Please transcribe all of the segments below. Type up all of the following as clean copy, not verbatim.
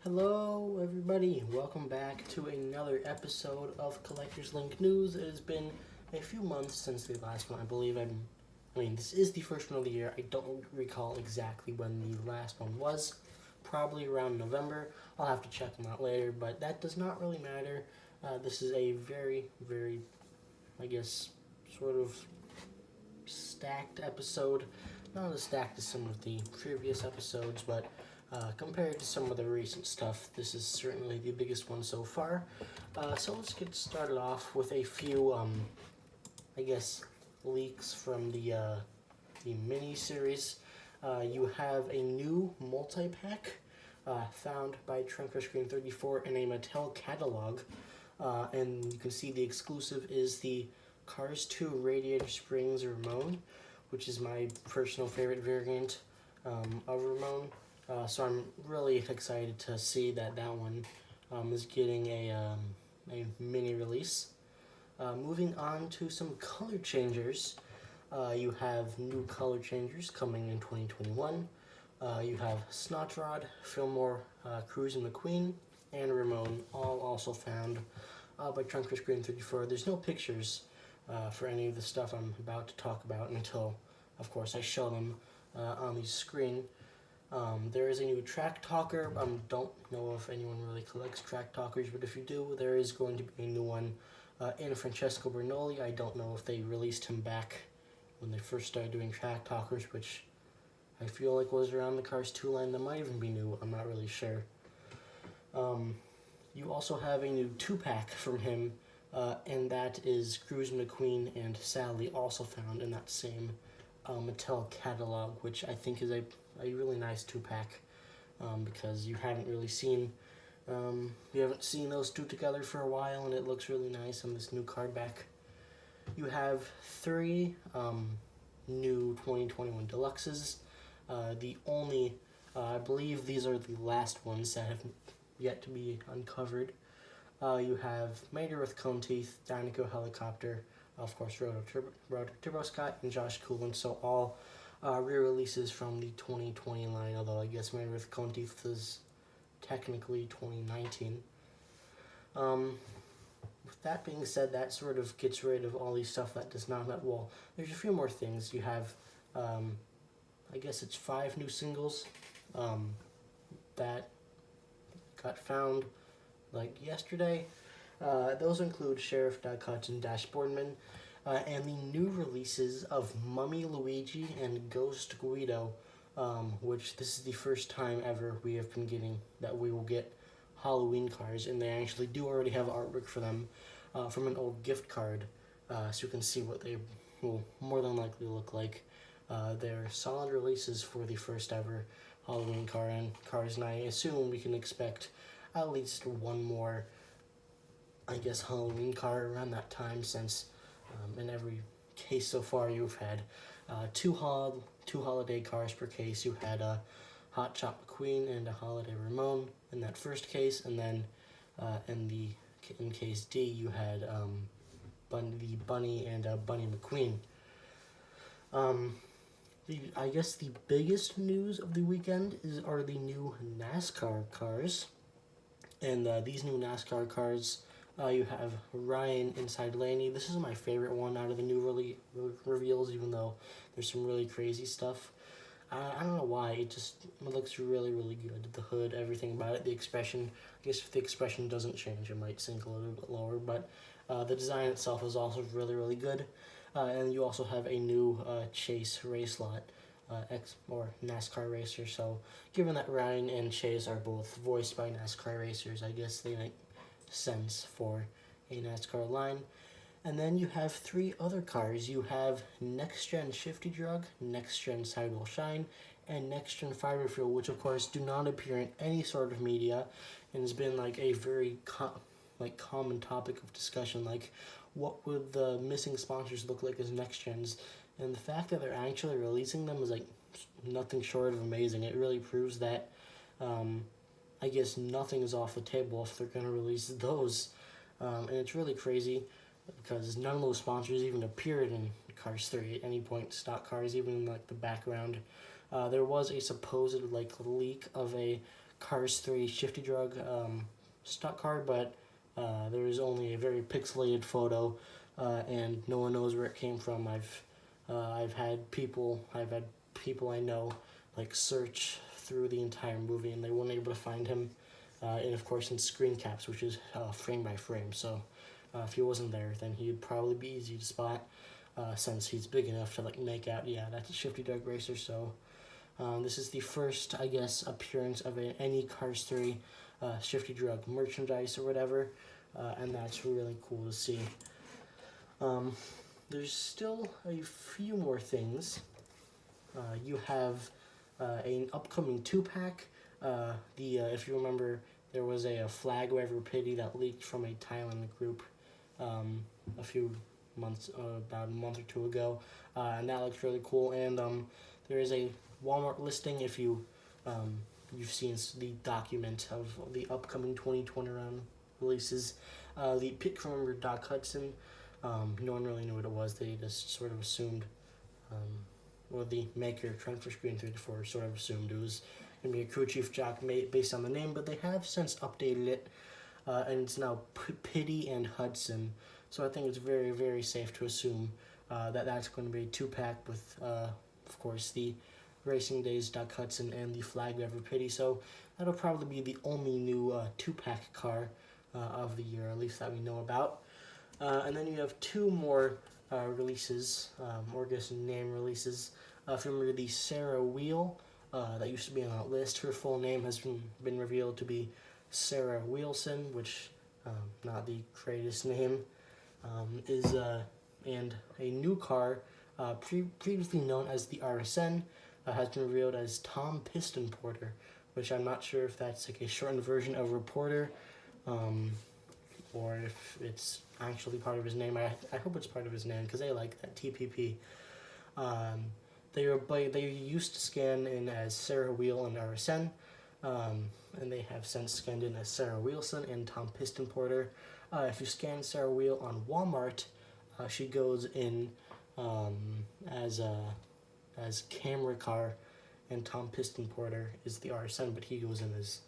Hello, everybody. Welcome back to another episode of Collectors Link News. It has been a few months since the last one. I believe this is the first one of the year. I don't recall exactly when the last one was. Probably around November. I'll have to check them out later, but that does not really matter. This is a very, I guess, sort of stacked episode. Not as stacked as some of the previous episodes, but compared to some of the recent stuff, this is certainly the biggest one so far. So let's get started off with a few, I guess, leaks from the mini series. You have a new multi-pack found by Screen34 in a Mattel catalog, and you can see the exclusive is the Cars 2 Radiator Springs Ramone, which is my personal favorite variant of Ramone. So I'm really excited to see that one is getting a mini release. Moving on to some color changers. You have new color changers coming in 2021. You have Snot Rod, Fillmore, Cruz and Mcqueen, and Ramone, all also found by Screen34. There's no pictures for any of the stuff I'm about to talk about until, of course, I show them on the screen. There is a new track talker. Don't know if anyone really collects track talkers, but if you do, there is going to be a new one in Francesco Bernoulli. I don't know if they released him back when they first started doing track talkers, which I feel like was around the Cars 2 line. That might even be new. I'm not really sure. You also have a new 2-pack from him, and that is Cruz, McQueen, and Sally, also found in that same Mattel catalog, which I think is a really nice 2-pack because you haven't seen those two together for a while, and it looks really nice on this new card back. You have 3 new 2021 deluxes. The only, I believe these are the last ones that have yet to be uncovered. You have Mater with Cone Teeth, Dinoco Helicopter, of course Roto Turbo Scott, and Josh Coolin, so all re-releases from the 2020 line, although I guess Mater with Cone Teeth is technically 2019. With that being said, that sort of gets rid of all these stuff that does not have, well, there's a few more things. You have, I guess it's 5 new singles that got found like yesterday. Those include Sheriff Duckhutch and Dash Boardman, and the new releases of Mummy Luigi and Ghost Guido, which this is the first time ever we have been getting that we will get Halloween cars, and they actually do already have artwork for them from an old gift card, so you can see what they will more than likely look like. They're solid releases for the first ever Halloween cars, and I assume we can expect at least one more, I guess, Halloween car around that time, since in every case so far you've had two holiday cars per case. You had a Hot Shot McQueen and a Holiday Ramone in that first case, and then in case D you had the Bunny and Bunny McQueen. I guess the biggest news of the weekend are the new NASCAR cars, and these new NASCAR cars. You have Ryan inside Laney. This is my favorite one out of the new reveals, even though there's some really crazy stuff. I don't know why, it looks really good. The hood, everything about it, the expression. I guess if the expression doesn't change, it might sink a little bit lower, but the design itself is also really good. And you also have a new Chase race lot, or NASCAR racer. So given that Ryan and Chase are both voiced by NASCAR racers, I guess they make sense for a NASCAR line. And then you have 3 other cars. You have NextGen Shifty Drug, NextGen Sidewall Shine, and NextGen Fiber Fuel, which of course do not appear in any sort of media, and has been like a very common topic of discussion, like what would the missing sponsors look like as NextGens, and the fact that they're actually releasing them is like nothing short of amazing. It really proves that I guess nothing is off the table if they're going to release those, and it's really crazy because none of those sponsors even appeared in Cars 3 at any point. Stock cars, even in like the background. There was a supposed leak of a Cars 3 Shifty Drug stock car, but there is only a very pixelated photo, and no one knows where it came from. I've had people I know like search through the entire movie, and they weren't able to find him. And of course in screen caps, which is frame by frame. So if he wasn't there, then he'd probably be easy to spot, since he's big enough to like make out, yeah, that's a Shifty Drug racer. So this is the first, I guess, appearance of any Cars 3 Shifty Drug merchandise or whatever, and that's really cool to see. There's still a few more things. You have an upcoming 2-pack. If you remember, there was a Flag Waiver Pity that leaked from a Thailand group a few months, about a month or two ago, and that looks really cool. And there is a Walmart listing if you've seen the document of the upcoming 2021 releases. The pick from Doc Hudson, no one really knew what it was. They just sort of assumed, or the maker, Transfer Screen 3-4, sort of assumed it was going to be a crew chief jock based on the name, but they have since updated it, and it's now Pity and Hudson. So I think it's very, very safe to assume that that's going to be a 2-pack with, of course, the Racing Days Doc Hudson and the Flag Waiver Pity. So that'll probably be the only new 2-pack car of the year, at least that we know about. And then you have two more releases, or I guess name releases. If you remember the Sarah Wheel, that used to be on that list, her full name has been revealed to be Sarah Wheelson, which, not the greatest name, and a new car, previously known as the RSN, has been revealed as Tom Piston Porter, which I'm not sure if that's like a shortened version of Reporter, or if it's actually part of his name. I hope it's part of his name, because I like that TPP. They used to scan in as Sarah Wheel and RSN, and they have since scanned in as Sarah Wheelson and Tom Piston Porter. If you scan Sarah Wheel on Walmart, she goes in as Camera Car, and Tom Piston Porter is the RSN, but he goes in as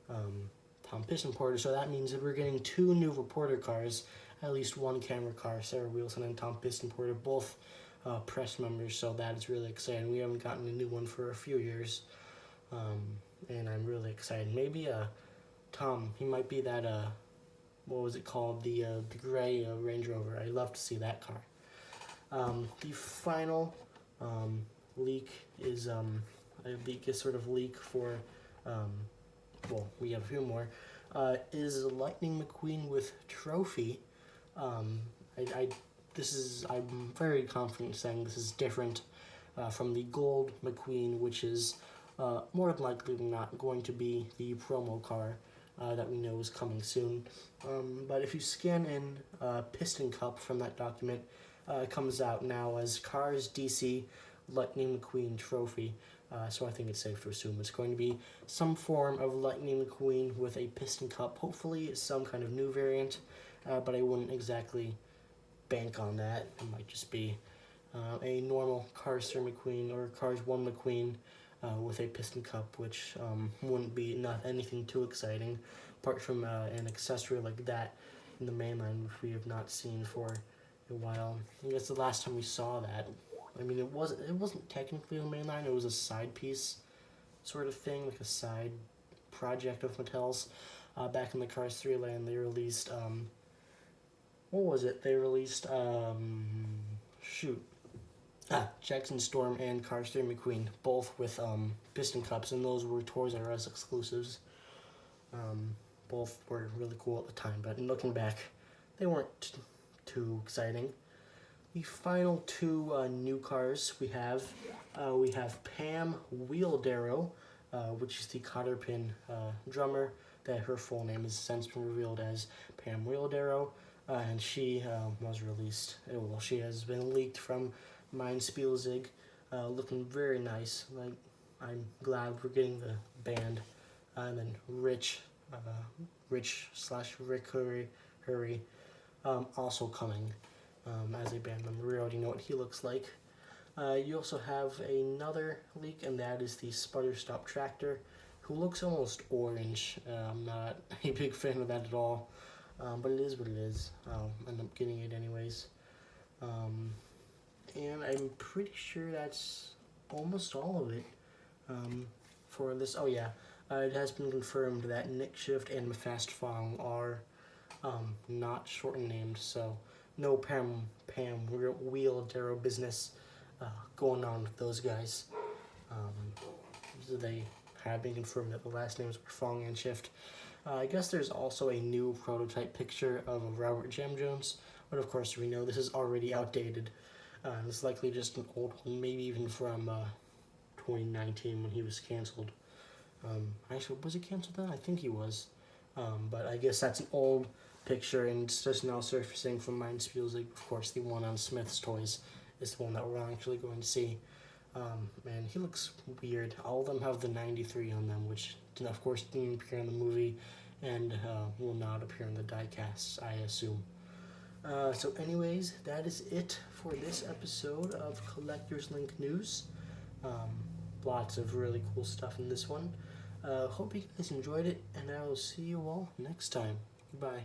Tom Piston Porter. So that means that we're getting two new reporter cars, at least one Camera Car, Sarah Wheelson and Tom Piston Porter, both press members. So that is really exciting. We haven't gotten a new one for a few years, and I'm really excited. Maybe Tom, he might be that what was it called, the gray Range Rover. I'd love to see that car. The final leak is a sort of leak for, well, we have a few more, is Lightning McQueen with trophy. I'm very confident saying this is different from the gold McQueen, which is more than likely than not going to be the promo car that we know is coming soon. But if you scan in Piston Cup from that document, it comes out now as Cars DC Lightning McQueen Trophy. So I think it's safe to assume it's going to be some form of Lightning McQueen with a Piston Cup. Hopefully it's some kind of new variant, but I wouldn't exactly bank on that. It might just be a normal Cars 3 McQueen or Cars 1 McQueen with a Piston Cup, which wouldn't be not anything too exciting, apart from an accessory like that in the mainline, which we have not seen for a while. I guess the last time we saw that, I mean, it wasn't technically the mainline, it was a side piece sort of thing, like a side project of Mattel's. Back in the Cars 3 land, they released, what was it? They released, Jackson Storm and Cars 3 McQueen, both with Piston Cups, and those were Toys R Us exclusives. Both were really cool at the time, but looking back, they weren't too exciting. The final two new cars we have Pam Wheeldarrow, which is the Cotterpin drummer, that her full name has since been revealed as Pam Wheeldarrow, and she was released, well, she has been leaked from Mein Spielzig, looking very nice. Like, I'm glad we're getting the band, and then Rich / Rick Hurry, also coming as a band member. We already know what he looks like. You also have another leak, and that is the Sputter Stop Tractor, who looks almost orange. I'm not a big fan of that at all, but it is what it is. I'll end up getting it anyways. And I'm pretty sure that's almost all of it for this. Oh yeah, it has been confirmed that Nick Shift and Mafast Fong are not shortened named, so no Pam Wheeldarrow business going on with those guys. So they have been confirmed that the last names were Fong and Shift. I guess there's also a new prototype picture of Robert Jam Jones, but of course we know this is already outdated. It's likely just an old one, maybe even from 2019 when he was canceled. Actually, was he canceled then? I think he was. But I guess that's an old picture, and it's just now surfacing from Mind Spielzig. Of course, the one on Smith's Toys is the one that we're actually going to see. And he looks weird. All of them have the 93 on them, which of course didn't appear in the movie and will not appear in the diecasts, I assume. So anyways, that is it for this episode of Collectors Link News. Lots of really cool stuff in this one. Hope you guys enjoyed it, and I will see you all next time. Goodbye.